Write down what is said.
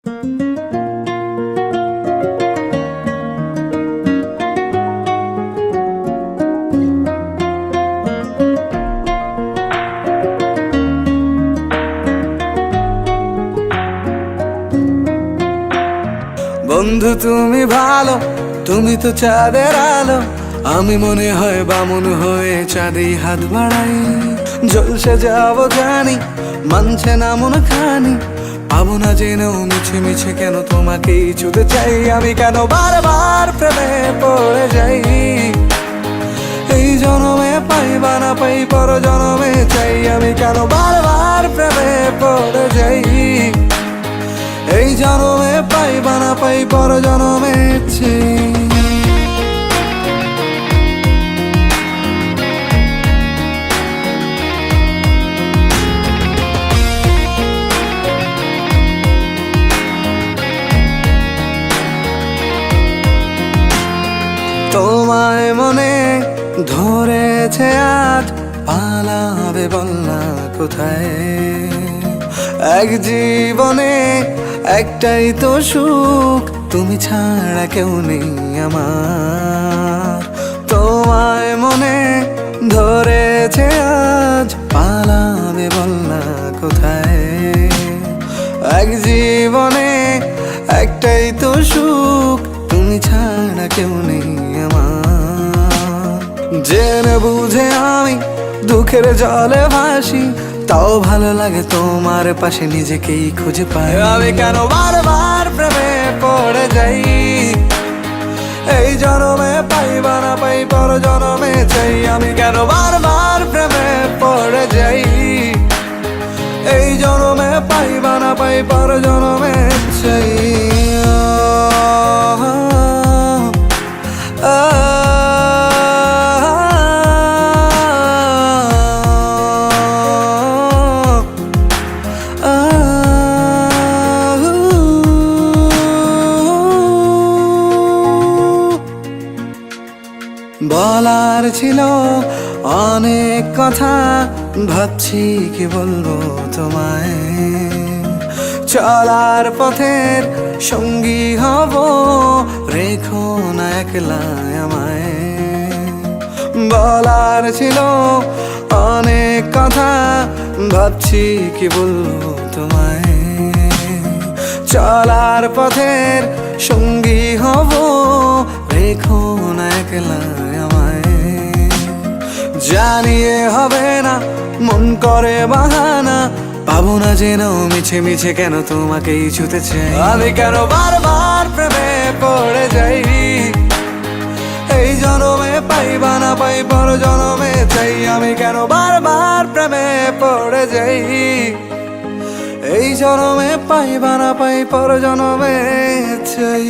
বন্ধু তুমি ভালো, তুমি তো চাঁদের আলো। আমি মনে হয় বামুন হয়ে চাঁদে হাত বাড়াই। জলসে যাবো জানি, মানছে না মন খানি। পাবো না জেনেও মিছে মিছে কেন তোমাকেই ছুতে চাই। আমি কেন বারবার প্রেমে পড়ে যাই। এই জনমে পাই বা না পাই, পর জনমে চাই। আমি কেন বারবার প্রেমে পড়ে যাই। এই জনমে পাই বা না পাই, পর জনমে চাই। তোমায় মনে ধরেছে আজ, পালাবে বল না কোথায়। এক জীবনে একটাই তো সুখ, তুমি ছাড়া কেউ নেই আমার। তোমায় মনে ধরেছে আজ, পালাবে বল না কোথায়। এক জীবনে একটাই তো সুখ, তুমি ছাড়া কেউ নেই আমার। জেনে বুঝে আমি দুঃখের জলে ভাসি, তাও ভালো লাগে তোমার পাশে নিজেকেই খুঁজে পাই। আমি কেন বারবার প্রেমে পড়ে যাই। এই জনমে পাই বা না পাই, পর জনমে চাই। আমি কেন বারবার প্রেমে পড়ে যাই। এই জনমে পাই বা না পাই, পর জনমে চাই। বলার ছিল অনেক কথা, ভাবছি কি বলবো তোমায়। চলার পথের সঙ্গী হব, রেখো না একলা আমায়। বলার ছিল অনেক কথা, ভাবছি কি বলবো তোমায়। চলার পথের সঙ্গী হব, রেখো না একলা আমায়। জানিয়ে হবে না, মন করে বাহানা। পাবো না জেনেও মিছে মিছে কেন তোমাকেই ছুতে চাই। আমি কেন বারবার প্রেমে পড়ে যাই। এই জনমে পাই বা না পাই, পর জনমে চাই। আমি কেন বারবার প্রেমে পড়ে যাই। এই জনমে পাই বা না পাই, পর জনমে চাই।